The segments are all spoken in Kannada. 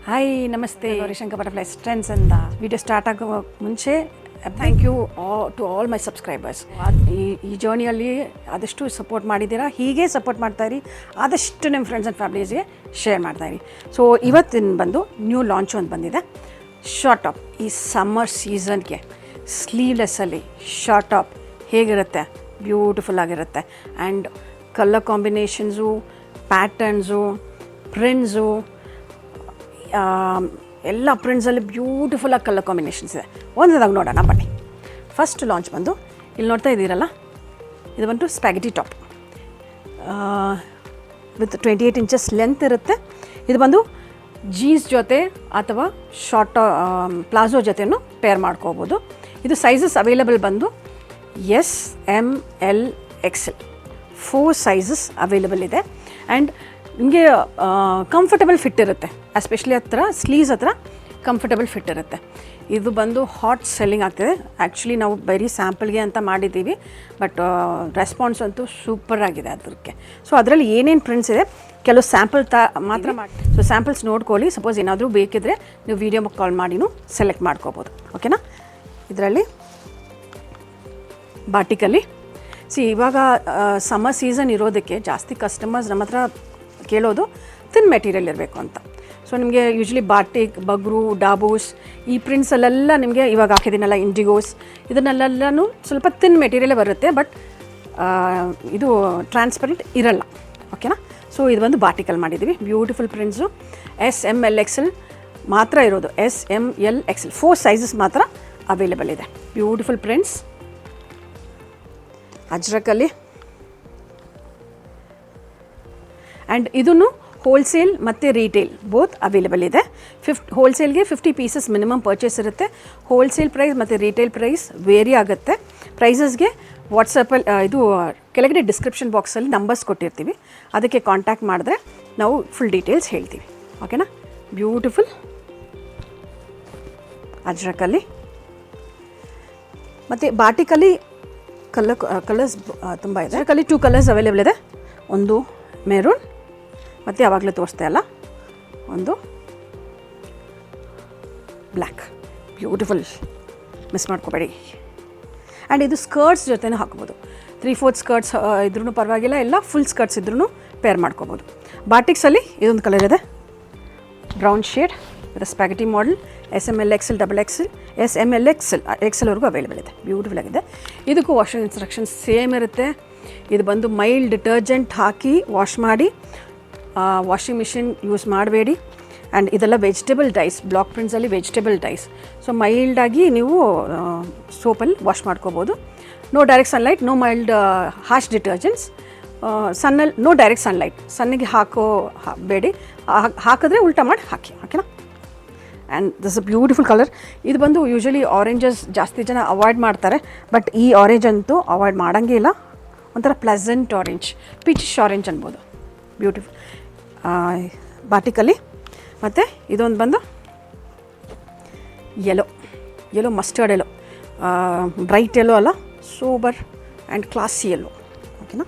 ಹಾಯ್ ನಮಸ್ತೆ ಗೌರಿಶಂಕರ್ ಬಟರ್ಫ್ಲೈಸ್ ಟ್ರೆಂಡ್ಸ್ ಅಂತ ವಿಡಿಯೋ ಸ್ಟಾರ್ಟ್ ಆಗೋ ಮುಂಚೆ thank you to all my subscribers. ಈ ಜರ್ನಿಯಲ್ಲಿ ಆದಷ್ಟು ಸಪೋರ್ಟ್ ಮಾಡಿದ್ದೀರಾ, ಹೀಗೆ ಸಪೋರ್ಟ್ ಮಾಡ್ತಾಯಿರಿ, ಆದಷ್ಟು ನಿಮ್ಮ ಫ್ರೆಂಡ್ಸ್ ಆ್ಯಂಡ್ ಫ್ಯಾಮಿಲೀಸ್ಗೆ ಶೇರ್ ಮಾಡ್ತಾಯಿರಿ. ಸೊ ಇವತ್ತಿನ ಬಂದು ನ್ಯೂ ಲಾಂಚ್ ಒಂದು ಬಂದಿದೆ, ಶಾರ್ಟ್ ಟಾಪ್. ಈ ಸಮ್ಮರ್ ಸೀಸನ್ಗೆ ಸ್ಲೀವ್ಲೆಸ್ಸಲ್ಲಿ ಶಾರ್ಟ್ ಟಾಪ್ ಹೇಗಿರುತ್ತೆ, ಬ್ಯೂಟಿಫುಲ್ ಆಗಿರುತ್ತೆ. And colour combinations, patterns, prints, ಎಲ್ಲ ಪ್ರಿಂಟ್ಸಲ್ಲಿ ಬ್ಯೂಟಿಫುಲ್ಲಾಗಿ ಕಲರ್ ಕಾಂಬಿನೇಷನ್ಸ್ ಇದೆ. ಒಂದಾದಾಗ ನೋಡೋಣ ಬನ್ನಿ. ಫಸ್ಟ್ ಲಾಂಚ್ ಬಂದು ಇಲ್ಲಿ ನೋಡ್ತಾ ಇದ್ದೀರಲ್ಲ, ಇದು ಬಂದು ಸ್ಪ್ಯಾಗೆಟಿ ಟಾಪ್ ವಿತ್ 28 ಇಂಚಸ್ ಲೆಂತ್ ಇರುತ್ತೆ. ಇದು ಬಂದು ಜೀನ್ಸ್ ಜೊತೆ ಅಥವಾ ಶಾರ್ಟ್ ಪ್ಲಾಜೋ ಜೊತೆನೂ ಪೇರ್ ಮಾಡ್ಕೋಬೋದು. ಇದು ಸೈಜಸ್ ಅವೈಲಬಲ್ ಬಂದು S, M, L, XL 4 sizes available ಇದೆ. ಆ್ಯಂಡ್ ನಿಮಗೆ ಕಂಫರ್ಟಬಲ್ ಫಿಟ್ ಇರುತ್ತೆ, ಎಸ್ಪೆಷಲಿ ಹತ್ರ ಸ್ಲೀವ್ಸ್ ಹತ್ರ ಕಂಫರ್ಟಬಲ್ ಫಿಟ್ ಇರುತ್ತೆ. ಇದು ಬಂದು ಹಾಟ್ ಸೆಲ್ಲಿಂಗ್ ಆಗ್ತಿದೆ. ಆ್ಯಕ್ಚುಲಿ ನಾವು ಬರೀ ಸ್ಯಾಂಪಲ್ಗೆ ಅಂತ ಮಾಡಿದ್ದೀವಿ, ಬಟ್ ರೆಸ್ಪಾನ್ಸ್ ಅಂತೂ ಸೂಪರ್ ಆಗಿದೆ ಅದಕ್ಕೆ. ಸೊ ಅದರಲ್ಲಿ ಏನೇನು ಪ್ರಿಂಟ್ಸ್ ಇದೆ ಕೆಲವು ಸ್ಯಾಂಪಲ್ ಮಾತ್ರ ಮಾಡಿ, ಸೊ ಸ್ಯಾಂಪಲ್ಸ್ ನೋಡ್ಕೊಳ್ಳಿ. ಸಪೋಸ್ ಏನಾದರೂ ಬೇಕಿದ್ದರೆ ನೀವು ವೀಡಿಯೋ ಕಾಲ್ ಮಾಡಿನೂ ಸೆಲೆಕ್ಟ್ ಮಾಡ್ಕೋಬೋದು, ಓಕೆನಾ. ಇದರಲ್ಲಿ ಬಾಟಿಕಲ್ಲಿ ಇವಾಗ ಸಮ್ಮರ್ ಸೀಸನ್ ಇರೋದಕ್ಕೆ ಜಾಸ್ತಿ ಕಸ್ಟಮರ್ಸ್ ನಮ್ಮ ಹತ್ರ ಕೇಳೋದು ಥಿನ್ ಮೆಟೀರಿಯಲ್ ಇರಬೇಕು ಅಂತ. ಸೊ ನಿಮಗೆ ಯೂಶ್ವಲಿ ಬಾಟಿಕ್, ಬಗ್ರು, ಡಾಬೂಸ್ ಈ ಪ್ರಿಂಟ್ಸಲ್ಲೆಲ್ಲ ನಿಮಗೆ ಇವಾಗ ಹಾಕಿದ್ದೀನಲ್ಲ ಇಂಡಿಗೋಸ್, ಇದನ್ನೆಲ್ಲನೂ ಸ್ವಲ್ಪ ಥಿನ್ ಮೆಟೀರಿಯಲೇ ಬರುತ್ತೆ, ಬಟ್ ಇದು ಟ್ರಾನ್ಸ್ಪರೆಂಟ್ ಇರಲ್ಲ, ಓಕೆನಾ. ಸೊ ಇದು ಒಂದು ಬಾಟಿಕಲ್ ಮಾಡಿದ್ದೀವಿ, beautiful prints. S, M, L, XL ಮಾತ್ರ ಇರೋದು, S, M, L, XL 4 sizes ಮಾತ್ರ ಅವೈಲೇಬಲ್ ಇದೆ. Beautiful prints. ಅಜ್ರಕಲ್ಲಿ ಆ್ಯಂಡ್ ಇದನ್ನು ಹೋಲ್ಸೇಲ್ ಮತ್ತು ರೀಟೇಲ್ ಬೋತ್ ಅವೈಲೇಬಲ್ ಇದೆ. ಹೋಲ್ಸೇಲ್ಗೆ 50 ಪೀಸಸ್ ಮಿನಿಮಮ್ ಪರ್ಚೇಸ್ ಇರುತ್ತೆ. ಹೋಲ್ಸೇಲ್ ಪ್ರೈಸ್ ಮತ್ತು ರೀಟೇಲ್ ಪ್ರೈಸ್ ವೇರಿ ಆಗುತ್ತೆ. ಪ್ರೈಸಸ್ಗೆ ವಾಟ್ಸಪ್ಪಲ್ಲಿ ಇದು ಕೆಳಗಡೆ ಡಿಸ್ಕ್ರಿಪ್ಷನ್ ಬಾಕ್ಸಲ್ಲಿ ನಂಬರ್ಸ್ ಕೊಟ್ಟಿರ್ತೀವಿ, ಅದಕ್ಕೆ ಕಾಂಟ್ಯಾಕ್ಟ್ ಮಾಡಿದ್ರೆ ನಾವು ಫುಲ್ ಡೀಟೇಲ್ಸ್ ಹೇಳ್ತೀವಿ, ಓಕೆನಾ. ಬ್ಯೂಟಿಫುಲ್ ಅಜ್ರಕಲ್ಲಿ ಮತ್ತು ಬಾಟಿಕಲ್ಲಿ ಕಲರ್ಸ್ ತುಂಬ ಇದೆ. ಅಜ್ರಕಲ್ಲಿ 2 ಕಲರ್ಸ್ ಅವೈಲೇಬಲ್ ಇದೆ. ಒಂದು ಮೆರೂನ್ ಮತ್ತು ಯಾವಾಗಲೂ ತೋರಿಸ್ತಾ ಇಲ್ಲ, ಒಂದು ಬ್ಲ್ಯಾಕ್. ಬ್ಯೂಟಿಫುಲ್, ಮಿಸ್ ಮಾಡ್ಕೋಬೇಡಿ. ಆ್ಯಂಡ್ ಇದು ಸ್ಕರ್ಟ್ಸ್ ಜೊತೆನೂ ಹಾಕ್ಬೋದು. 3/4 ಸ್ಕರ್ಟ್ಸ್ ಇದ್ರೂ ಪರವಾಗಿಲ್ಲ, ಇಲ್ಲ ಫುಲ್ ಸ್ಕರ್ಟ್ಸ್ ಇದ್ರೂ ಪೇರ್ ಮಾಡ್ಕೋಬೋದು. ಬಾಟಿಕ್ಸಲ್ಲಿ ಇದೊಂದು ಕಲರ್ ಇದೆ, brown shade with spaghetti model. S, M, L, XL, double XL, S, M, L, ಎಕ್ಸೆಲ್ವರೆಗೂ ಅವೈಲೇಬಲ್ ಇದೆ. ಬ್ಯೂಟಿಫುಲ್ ಆಗಿದೆ. ಇದಕ್ಕೂ ವಾಷಿಂಗ್ ಇನ್ಸ್ಟ್ರಕ್ಷನ್ಸ್ ಸೇಮ್ ಇರುತ್ತೆ. ಇದು ಬಂದು ಮೈಲ್ಡ್ ಡಿಟರ್ಜೆಂಟ್ ಹಾಕಿ ವಾಶ್ ಮಾಡಿ, ವಾಷಿಂಗ್ ಮಿಷಿನ್ ಯೂಸ್ ಮಾಡಬೇಡಿ. ಆ್ಯಂಡ್ ಇದೆಲ್ಲ ವೆಜಿಟೇಬಲ್ ಡೈಸ್, ಬ್ಲಾಕ್ ಪ್ರಿಂಟ್ಸಲ್ಲಿ ವೆಜಿಟೇಬಲ್ ಡೈಸ್. ಸೊ ಮೈಲ್ಡಾಗಿ ನೀವು ಸೋಪಲ್ಲಿ ವಾಶ್ ಮಾಡ್ಕೋಬೋದು. No direct sunlight, no mild harsh detergents. ಸನ್ನಲ್ಲಿ ನೋ ಡೈರೆಕ್ಟ್ ಸನ್ಲೈಟ್, ಸನ್ನಿಗೆ ಬೇಡಿ, ಹಾಕಿದ್ರೆ ಉಲ್ಟಾ ಮಾಡಿ ಹಾಕಿ, ಓಕೆನಾ. And this a beautiful colour. ಇದು ಬಂದು ಯೂಶ್ವಲಿ ಆರೆಂಜಸ್ ಜಾಸ್ತಿ ಜನ ಅವಾಯ್ಡ್ ಮಾಡ್ತಾರೆ, ಬಟ್ ಈ ಆರೆಂಜ್ ಅಂತೂ ಅವಾಯ್ಡ್ ಮಾಡೋಂಗೇ ಇಲ್ಲ. ಒಂಥರ ಪ್ಲೆಸೆಂಟ್ ಆರೆಂಜ್, ಪೀಚಿಶ್ ಆರೆಂಜ್ ಅನ್ಬೋದು. ಬ್ಯೂಟಿಫುಲ್ ಬಾಟಿಕಲ್ಲಿ. ಮತ್ತು ಇದೊಂದು ಬಂದು yellow mustard yellow, bright yellow ಅಲ್ಲ, ಸೋಬರ್ ಆ್ಯಂಡ್ ಕ್ಲಾಸಿ ಯೆಲ್ಲೋ, ಓಕೆನಾ.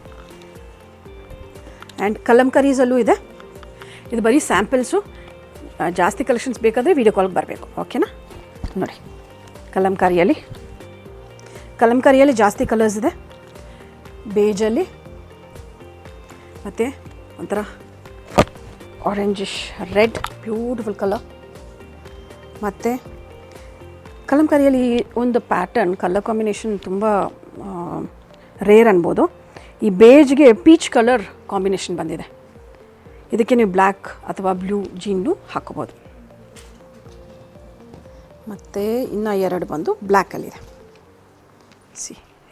ಆ್ಯಂಡ್ ಕಲಂಕರೀಸಲ್ಲೂ ಇದೆ. ಇದು ಬರೀ ಸ್ಯಾಂಪಲ್ಸು, ಜಾಸ್ತಿ ಕಲೆಕ್ಷನ್ಸ್ ಬೇಕಾದರೆ ವೀಡಿಯೋ ಕಾಲ್ಗೆ ಬರಬೇಕು, ಓಕೆನಾ. ನೋಡಿ ಕಲಂಕಾರಿಯಲ್ಲಿ ಜಾಸ್ತಿ ಕಲರ್ಸ್ ಇದೆ. ಬೇಜಲ್ಲಿ ಮತ್ತು ಒಂಥರ ಆರೆಂಜಿಶ್ ರೆಡ್, ಬ್ಯೂಟಿಫುಲ್ ಕಲರ್. ಮತ್ತು ಕಲಂಕಾರಿಯಲ್ಲಿ ಒಂದು ಪ್ಯಾಟರ್ನ್ ಕಲರ್ ಕಾಂಬಿನೇಷನ್ ತುಂಬ ರೇರ್ ಅನ್ಬೋದು. ಈ ಬೇಜ್ಗೆ ಪೀಚ್ ಕಲರ್ ಕಾಂಬಿನೇಷನ್ ಬಂದಿದೆ. ಇದಕ್ಕೆ ನೀವು ಬ್ಲ್ಯಾಕ್ ಅಥವಾ ಬ್ಲೂ ಜೀನು ಹಾಕೋಬೋದು. ಮತ್ತು ಇನ್ನು 2 ಬಂದು ಬ್ಲ್ಯಾಕಲ್ಲಿದೆ.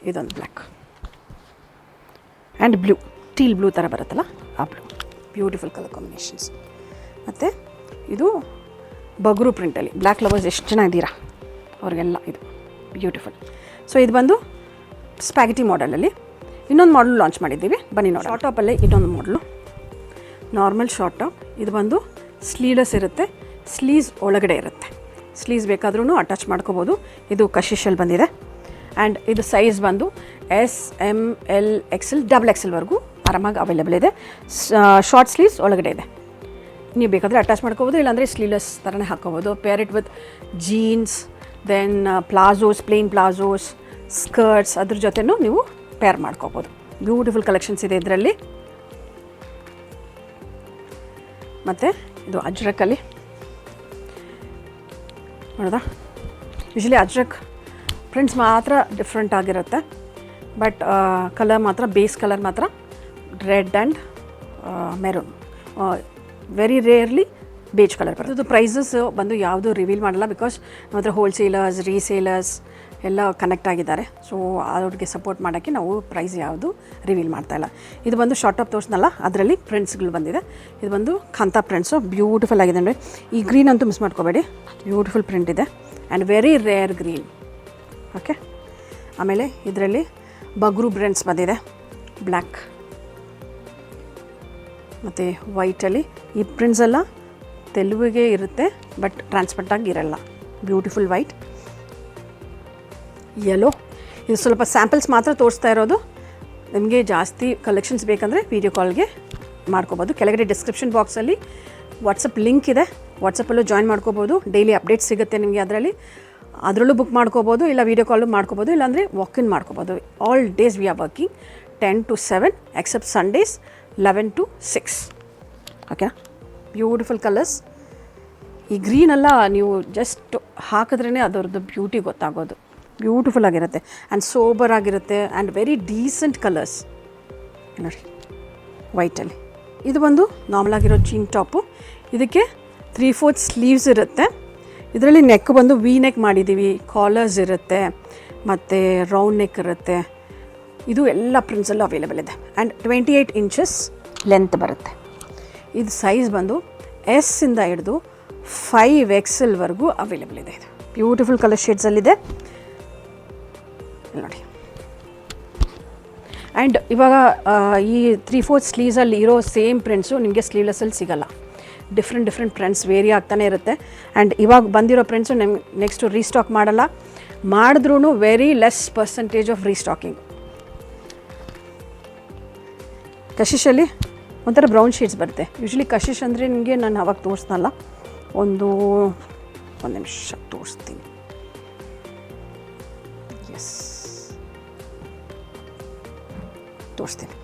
ಇದೊಂದು ಬ್ಲ್ಯಾಕ್ ಆ್ಯಂಡ್ ಬ್ಲೂ, ಟೀಲ್ ಬ್ಲೂ ಥರ ಬರುತ್ತಲ್ಲ ಆ ಬ್ಲೂ. Beautiful colour combinations. ಮತ್ತು ಇದು ಬಗ್ರು ಪ್ರಿಂಟಲ್ಲಿ, ಬ್ಲ್ಯಾಕ್ ಲವರ್ಸ್ ಎಷ್ಟು ಜನ ಇದ್ದೀರಾ ಅವ್ರಿಗೆಲ್ಲ ಇದು ಬ್ಯೂಟಿಫುಲ್. ಸೊ ಇದು ಬಂದು ಸ್ಪ್ಯಾಗೆಟಿ ಮಾಡೆಲಲ್ಲಿ ಇನ್ನೊಂದು ಮಾಡಲ್ ಲಾಂಚ್ ಮಾಡಿದ್ದೀವಿ, ಬನ್ನಿ ನೋಡಿ. ಶಾರ್ಟ್ ಟಾಪಲ್ಲೇ ಇನ್ನೊಂದು ಮಾಡಲು, ನಾರ್ಮಲ್ ಶಾರ್ಟ್ ಟಾಪ್. ಇದು ಬಂದು ಸ್ಲೀವ್ಲೆಸ್ ಇರುತ್ತೆ, ಸ್ಲೀವ್ಸ್ ಒಳಗಡೆ ಇರುತ್ತೆ. ಸ್ಲೀವ್ಸ್ ಬೇಕಾದ್ರೂ ಅಟ್ಯಾಚ್ ಮಾಡ್ಕೋಬೋದು. ಇದು ಕಶಿಶಲ್ಲಿ ಬಂದಿದೆ. ಆ್ಯಂಡ್ ಇದು ಸೈಜ್ ಬಂದು S, M, L, XL, double ಎಕ್ಸೆಲ್ವರೆಗೂ ಆರಾಮಾಗಿ ಅವೈಲೇಬಲ್ ಇದೆ. ಶಾರ್ಟ್ ಸ್ಲೀವ್ಸ್ ಒಳಗಡೆ ಇದೆ. ನೀವು ಬೇಕಾದರೆ ಅಟ್ಯಾಚ್ ಮಾಡ್ಕೋಬೋದು, ಇಲ್ಲಾಂದರೆ ಸ್ಲೀವ್ಲೆಸ್ ಥರನೇ ಹಾಕ್ಕೋಬೋದು. Pair it with jeans, then palazzos, plain palazzos, skirts, ಅದ್ರ ಜೊತೆನೂ ನೀವು ಪೇರ್ ಮಾಡ್ಕೋಬೋದು. ಬ್ಯೂಟಿಫುಲ್ ಕಲೆಕ್ಷನ್ಸ್ ಇದೆ ಇದರಲ್ಲಿ. ಮತ್ತು ಇದು ಅಜ್ರಕಲ್ಲಿ ನೋಡೋದಾ, ಯೂಶ್ವಲಿ ಅಜ್ರಕ್ ಪ್ರಿಂಟ್ಸ್ ಮಾತ್ರ ಡಿಫ್ರೆಂಟ್ ಆಗಿರುತ್ತೆ, ಬಟ್ ಕಲರ್ ಮಾತ್ರ ಬೇಸ್ ಕಲರ್ ಮಾತ್ರ red and maroon, very rarely beige colour ಬರುತ್ತೆ. ಇದು ಪ್ರೈಸಸ್ ಬಂದು ಯಾವುದು ರಿವೀಲ್ ಮಾಡಲ್ಲ, ಬಿಕಾಸ್ ನಮ್ಮ ಹತ್ರ ಹೋಲ್ಸೇಲರ್ಸ್, ರೀಸೇಲರ್ಸ್ ಎಲ್ಲ ಕನೆಕ್ಟ್ ಆಗಿದ್ದಾರೆ. ಸೊ ಅವ್ರಿಗೆ ಸಪೋರ್ಟ್ ಮಾಡೋಕ್ಕೆ ನಾವು ಪ್ರೈಸ್ ಯಾವುದು ರಿವೀಲ್ ಮಾಡ್ತಾಯಿಲ್ಲ. ಇದು ಬಂದು ಶಾರ್ಟ್ ಟಾಪ್ ತೋರಿಸ್ನಲ್ಲ, ಅದರಲ್ಲಿ ಪ್ರಿಂಟ್ಸ್ಗಳು ಬಂದಿದೆ. ಇದು ಬಂದು ಖಾಂತಾ ಪ್ರಿಂಟ್ಸು, ಬ್ಯೂಟಿಫುಲ್ ಆಗಿದೆ ನೋಡಿ. ಈ ಗ್ರೀನ್ ಅಂತೂ ಮಿಸ್ ಮಾಡ್ಕೋಬೇಡಿ, ಬ್ಯೂಟಿಫುಲ್ ಪ್ರಿಂಟ್ ಇದೆ and very rare green. Okay, ಆಮೇಲೆ ಇದರಲ್ಲಿ ಬಗ್ರು ಪ್ರಿಂಟ್ಸ್ ಬಂದಿದೆ, ಬ್ಲ್ಯಾಕ್ ಮತ್ತು ವೈಟಲ್ಲಿ. ಈ ಪ್ರಿಂಟ್ಸ್ ಎಲ್ಲ ತೆಲುವಿಗೆ ಇರುತ್ತೆ, ಬಟ್ ಟ್ರಾನ್ಸ್ಪರೆಂಟಾಗಿ ಇರಲ್ಲ. Beautiful white, yellow. ಇದು ಸ್ವಲ್ಪ ಸ್ಯಾಂಪಲ್ಸ್ ಮಾತ್ರ ತೋರಿಸ್ತಾ ಇರೋದು. ನಿಮಗೆ ಜಾಸ್ತಿ ಕಲೆಕ್ಷನ್ಸ್ ಬೇಕಂದರೆ ವೀಡಿಯೋ ಕಾಲ್ಗೆ ಮಾಡ್ಕೋಬೋದು. ಕೆಳಗಡೆ ಡಿಸ್ಕ್ರಿಪ್ಷನ್ ಬಾಕ್ಸಲ್ಲಿ ವಾಟ್ಸಪ್ ಲಿಂಕ್ ಇದೆ, ವಾಟ್ಸಪ್ಪಲ್ಲೂ ಜಾಯಿನ್ ಮಾಡ್ಕೋಬೋದು. ಡೈಲಿ ಅಪ್ಡೇಟ್ಸ್ ಸಿಗುತ್ತೆ ನಿಮಗೆ ಅದರಲ್ಲೂ ಬುಕ್ ಮಾಡ್ಕೋಬೋದು, ಇಲ್ಲ ವೀಡಿಯೋ ಕಾಲು ಮಾಡ್ಕೋಬೋದು, ಇಲ್ಲಾಂದರೆ ವಾಕ್-ಇನ್ ಮಾಡ್ಕೋಬೋದು. All days we are working 10 to 7 except Sundays 11 to 6. ಓಕೆನಾ, ಬ್ಯೂಟಿಫುಲ್ ಕಲರ್ಸ್. ಈ ಗ್ರೀನೆಲ್ಲ ನೀವು ಜಸ್ಟ್ ಹಾಕಿದ್ರೇ ಅದರದ್ದು ಬ್ಯೂಟಿ ಗೊತ್ತಾಗೋದು. ಬ್ಯೂಟಿಫುಲ್ ಆಗಿರುತ್ತೆ ಆ್ಯಂಡ್ ಸೋಬರ್ ಆಗಿರುತ್ತೆ ಆ್ಯಂಡ್ ವೆರಿ ಡೀಸೆಂಟ್ ಕಲರ್ಸ್ ನೋಡಿ ವೈಟಲ್ಲಿ. ಇದು ಒಂದು ನಾರ್ಮಲ್ ಆಗಿರೋ ಜೀನ್ ಟಾಪು. ಇದಕ್ಕೆ 3/4 ಸ್ಲೀವ್ಸ್ ಇರುತ್ತೆ. ಇದರಲ್ಲಿ ನೆಕ್ ಬಂದು ವಿ ನೆಕ್ ಮಾಡಿದ್ದೀವಿ, ಕಾಲರ್ಸ್ ಇರುತ್ತೆ ಮತ್ತು ರೌಂಡ್ ನೆಕ್ ಇರುತ್ತೆ. ಇದು ಎಲ್ಲ ಪ್ರಿಂಟ್ಸಲ್ಲೂ ಅವೈಲೇಬಲ್ ಇದೆ ಆ್ಯಂಡ್ 28 inches ಲೆಂತ್ ಬರುತ್ತೆ. ಇದು ಸೈಜ್ ಬಂದು S ಇಂದ ಹಿಡಿದು 5XL ಅವೈಲೇಬಲ್ ಇದೆ. ಇದು ಬ್ಯೂಟಿಫುಲ್ ಕಲರ್ ಶೇಡ್ಸಲ್ಲಿದೆ ನೋಡಿ. ಆ್ಯಂಡ್ ಇವಾಗ ಈ 3/4 ಸ್ಲೀವ್ಸಲ್ಲಿ ಇರೋ ಸೇಮ್ ಪ್ರಿಂಟ್ಸು ನಿಮಗೆ ಸ್ಲೀವ್ಲೆಸ್ಸಲ್ಲಿ ಸಿಗೋಲ್ಲ. ಡಿಫ್ರೆಂಟ್ ಪ್ರಿಂಟ್ಸ್ ವೇರಿ ಆಗ್ತಾನೆ ಇರುತ್ತೆ. ಆ್ಯಂಡ್ ಇವಾಗ ಬಂದಿರೋ ಪ್ರಿಂಟ್ಸು ನೆಕ್ಸ್ಟು ರೀಸ್ಟಾಕ್ ಮಾಡಲ್ಲ, ಮಾಡಿದ್ರೂ ವೆರಿ ಲೆಸ್ ಪರ್ಸೆಂಟೇಜ್ ಆಫ್ ರೀಸ್ಟಾಕಿಂಗ್. ಕಶಿಶಲ್ಲಿ ಒಂಥರ ಬ್ರೌನ್ ಶೇಡ್ಸ್ ಬರುತ್ತೆ. ಯೂಶ್ವಲಿ ಕಶಿಶ್ ಅಂದರೆ ನಿಮಗೆ ನಾನು ಅವಾಗ ತೋರಿಸ್ನಲ್ಲ, ಒಂದು ನಿಮಿಷ ತೋರಿಸ್ತೀನಿ. ಎಸ್, ತೋರಿಸ್ತೀನಿ.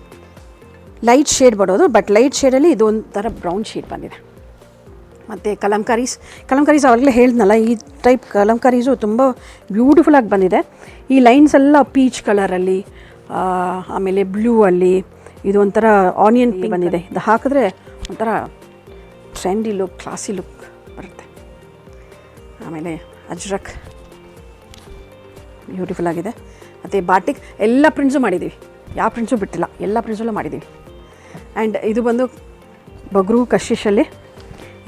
ಲೈಟ್ ಶೇಡ್ ಬರೋದು, ಬಟ್ ಲೈಟ್ ಶೇಡಲ್ಲಿ ಇದು ಒಂಥರ ಬ್ರೌನ್ ಶೇಡ್ ಬಂದಿದೆ. ಮತ್ತು ಕಲಂಕಾರೀಸ್ ಆವಾಗಲೇ ಹೇಳಿದ್ನಲ್ಲ, ಈ ಟೈಪ್ ಕಲಂಕಾರೀಸು ತುಂಬ ಬ್ಯೂಟಿಫುಲ್ಲಾಗಿ ಬಂದಿದೆ. ಈ ಲೈನ್ಸ್ ಎಲ್ಲ ಪೀಚ್ ಕಲರಲ್ಲಿ, ಆಮೇಲೆ ಬ್ಲೂ ಅಲ್ಲಿ, ಇದು ಒಂಥರ ಆನಿಯನ್ ಪಿಂಕ್ ಬಂದಿದೆ. ಇದು ಹಾಕಿದ್ರೆ ಒಂಥರ ಟ್ರೆಂಡಿ ಲುಕ್, ಕ್ಲಾಸಿ ಲುಕ್ ಬರುತ್ತೆ. ಆಮೇಲೆ ಅಜ್ರಕ್ ಬ್ಯೂಟಿಫುಲ್ ಆಗಿದೆ. ಮತ್ತು ಬಾಟಿಕ್ ಎಲ್ಲ ಪ್ರಿಂಟ್ಸು ಮಾಡಿದ್ದೀವಿ, ಯಾವ ಪ್ರಿಂಟ್ಸು ಬಿಟ್ಟಿಲ್ಲ, ಎಲ್ಲ ಪ್ರಿಂಟ್ಸಲ್ಲೂ ಮಾಡಿದ್ದೀವಿ. ಆ್ಯಂಡ್ ಇದು ಬಂದು ಬಗ್ರು ಕಶಿಶಲ್ಲಿ,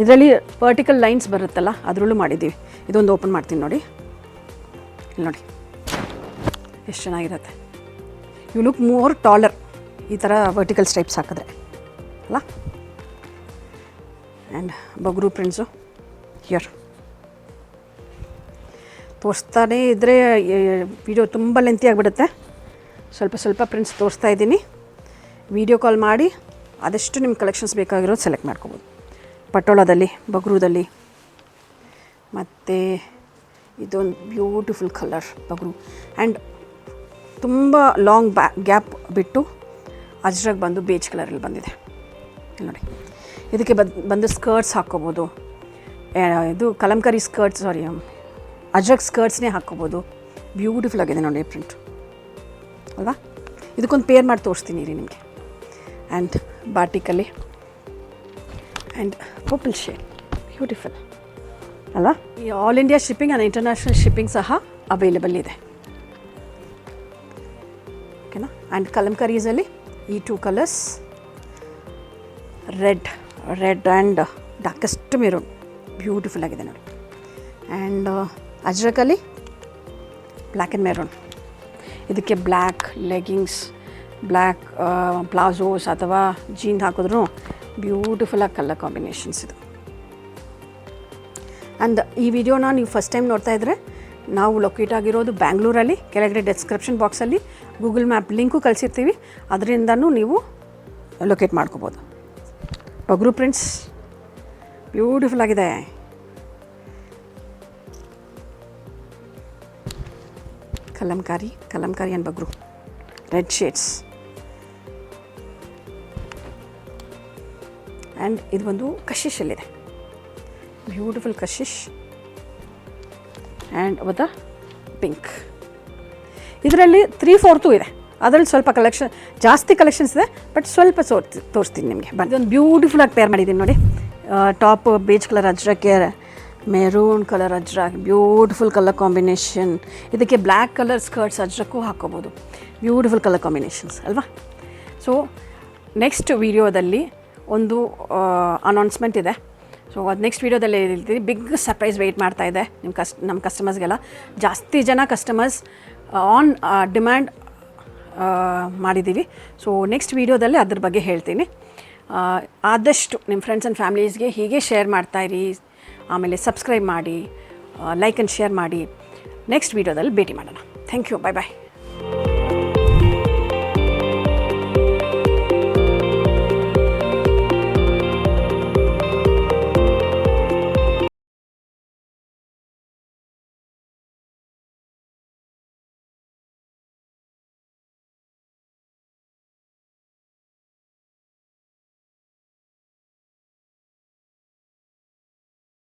ಇದರಲ್ಲಿ ವರ್ಟಿಕಲ್ ಲೈನ್ಸ್ ಬರುತ್ತಲ್ಲ ಅದರಲ್ಲೂ ಮಾಡಿದ್ದೀವಿ. ಇದೊಂದು ಓಪನ್ ಮಾಡ್ತೀನಿ ನೋಡಿ, ಇಲ್ಲಿ ನೋಡಿ ಎಷ್ಟು ಚೆನ್ನಾಗಿರುತ್ತೆ. ಯು ಲುಕ್ ಮೋರ್ ಟಾಲರ್ ಈ ಥರ ವರ್ಟಿಕಲ್ ಸ್ಟೈಪ್ಸ್ ಹಾಕಿದ್ರೆ ಅಲ್ಲ. ಆ್ಯಂಡ್ ಬಗ್ರು ಪ್ರಿಂಟ್ಸು ಹಿಯರ್ ತೋರಿಸ್ತಾನೇ ಇದ್ದರೆ ವಿಡಿಯೋ ತುಂಬ ಲೆಂತಿ ಆಗಿಬಿಡುತ್ತೆ. ಸ್ವಲ್ಪ ಪ್ರಿಂಟ್ಸ್ ತೋರಿಸ್ತಾ ಇದ್ದೀನಿ. ವಿಡಿಯೋ ಕಾಲ್ ಮಾಡಿ ಆದಷ್ಟು ನಿಮ್ಮ ಕಲೆಕ್ಷನ್ಸ್ ಬೇಕಾಗಿರೋದು ಸೆಲೆಕ್ಟ್ ಮಾಡ್ಕೊಬೋದು. ಪಟೋಳದಲ್ಲಿ, ಬಗ್ರೂದಲ್ಲಿ, ಮತ್ತು ಇದೊಂದು ಬ್ಯೂಟಿಫುಲ್ ಕಲರ್ ಬಗ್ರು. ಆ್ಯಂಡ್ ತುಂಬ ಲಾಂಗ್ ಗ್ಯಾಪ್ ಬಿಟ್ಟು ಅಜ್ರಕ್ ಬಂದು ಬೇಜ್ ಕಲರಲ್ಲಿ ಬಂದಿದೆ ನೋಡಿ. ಇದಕ್ಕೆ ಬಂದು ಸ್ಕರ್ಟ್ಸ್ ಹಾಕ್ಕೋಬೋದು. ಇದು ಕಲಂಕಾರಿ ಸ್ಕರ್ಟ್ಸ್, ಅಜ್ರಕ್ ಸ್ಕರ್ಟ್ಸ್ನೇ ಹಾಕ್ಕೋಬೋದು. ಬ್ಯೂಟಿಫುಲ್ ಆಗಿದೆ ನೋಡಿ ಪ್ರಿಂಟ್ ಅಲ್ವಾ. ಇದಕ್ಕೊಂದು ಪೇರ್ ಮಾಡಿ ತೋರಿಸ್ತೀನಿ ರೀ ನಿಮಗೆ. ಆ್ಯಂಡ್ ಬಾಟಿಕಲ್ಲಿ ಆ್ಯಂಡ್ ಪರ್ಪಲ್ ಶೇಡ್ ಬ್ಯೂಟಿಫುಲ್ ಅಲ್ವಾ. ಈ all India shipping and international shipping ಸಹ ಅವೈಲೇಬಲ್ ಇದೆ. ಓಕೆನಾ. ಆ್ಯಂಡ್ ಕಲಂಕಾರೀಸಲ್ಲಿ ಈ 2 colours, red and darkest maroon, beautiful ಆಗಿದೆ ನೋಡಿ. ಆ್ಯಂಡ್ ಅಜ್ರಕಲ್ಲಿ ಬ್ಲ್ಯಾಕ್ ಆ್ಯಂಡ್ ಮೆರೂನ್. ಇದಕ್ಕೆ ಬ್ಲ್ಯಾಕ್ ಲೆಗಿಂಗ್ಸ್, ಬ್ಲ್ಯಾಕ್ ಪ್ಲಾಜೋಸ್ ಅಥವಾ ಜೀನ್ ಹಾಕಿದ್ರೂ ಬ್ಯೂಟಿಫುಲ್ಲಾಗಿ ಕಲರ್ ಕಾಂಬಿನೇಷನ್ಸ್ ಇದು. ಆ್ಯಂಡ್ ಈ ವಿಡಿಯೋನ ನೀವು ಫಸ್ಟ್ ಟೈಮ್ ನೋಡ್ತಾ ಇದ್ದರೆ, ನಾವು ಲೊಕೇಟ್ ಆಗಿರೋದು ಬ್ಯಾಂಗ್ಳೂರಲ್ಲಿ. ಕೆಳಗಡೆ ಡಿಸ್ಕ್ರಿಪ್ಷನ್ ಬಾಕ್ಸಲ್ಲಿ ಗೂಗಲ್ ಮ್ಯಾಪ್ ಲಿಂಕು ಕಳಿಸಿರ್ತೀವಿ, ಅದರಿಂದನೂ ನೀವು ಲೊಕೇಟ್ ಮಾಡ್ಕೋಬೋದು. ಬಗ್ರು ಪ್ರಿಂಟ್ಸ್ ಬ್ಯೂಟಿಫುಲ್ ಆಗಿದೆ. Kalamkari and Bagru red shades. And ಇದು ಒಂದು ಕಶಿಶಲ್ಲಿದೆ, beautiful Kashish and with pink. ಇದರಲ್ಲಿ 3/4 ಇದೆ, ಅದರಲ್ಲಿ ಸ್ವಲ್ಪ ಜಾಸ್ತಿ ಕಲೆಕ್ಷನ್ಸ್ ಇದೆ, ಬಟ್ ಸ್ವಲ್ಪ ತೋರಿಸ್ತೀನಿ ನಿಮಗೆ. ಇದೊಂದು ಬ್ಯೂಟಿಫುಲ್ಲಾಗಿ ಪೇರ್ ಮಾಡಿದ್ದೀನಿ ನೋಡಿ. ಟಾಪ್ ಬೇಜ್ ಕಲರ್ ಅಜ್ರಕ್ಕೆ maroon colour Ajrak, beautiful colour combination. ಇದಕ್ಕೆ ಬ್ಲ್ಯಾಕ್ ಕಲರ್ ಸ್ಕರ್ಟ್ಸ್ ಅಜ್ರಕ್ಕೂ ಹಾಕ್ಕೋಬೋದು. ಬ್ಯೂಟಿಫುಲ್ ಕಲರ್ ಕಾಂಬಿನೇಷನ್ಸ್ ಅಲ್ವಾ. ಸೊ ನೆಕ್ಸ್ಟ್ ವೀಡಿಯೋದಲ್ಲಿ ಒಂದು ಅನೌನ್ಸ್ಮೆಂಟ್ ಇದೆ. ಸೊ ಅದು ನೆಕ್ಸ್ಟ್ ವೀಡಿಯೋದಲ್ಲಿ ಹೇಳ್ತೀವಿ. ಬಿಗ್ ಸರ್ಪ್ರೈಸ್ ವೆಯ್ಟ್ ಮಾಡ್ತಾ ಇದೆ ನಮ್ಮ ಕಸ್ಟಮರ್ಸ್ಗೆಲ್ಲ. ಜಾಸ್ತಿ ಜನ ಕಸ್ಟಮರ್ಸ್ ಆನ್ ಡಿಮ್ಯಾಂಡ್ ಮಾಡಿದ್ದೀವಿ. ಸೊ ನೆಕ್ಸ್ಟ್ ವೀಡಿಯೋದಲ್ಲಿ ಅದ್ರ ಬಗ್ಗೆ ಹೇಳ್ತೀನಿ. ಆದಷ್ಟು ನಿಮ್ಮ ಫ್ರೆಂಡ್ಸ್ ಆ್ಯಂಡ್ ಫ್ಯಾಮಿಲೀಸ್ಗೆ ಹೀಗೆ ಶೇರ್ ಮಾಡ್ತಾಯಿರಿ. ಆಮೇಲೆ ಸಬ್ಸ್ಕ್ರೈಬ್ ಮಾಡಿ, ಲೈಕ್ ಆ್ಯಂಡ್ ಶೇರ್ ಮಾಡಿ. ನೆಕ್ಸ್ಟ್ ವೀಡಿಯೋದಲ್ಲಿ ಭೇಟಿ ಮಾಡೋಣ. Thank you. Bye bye.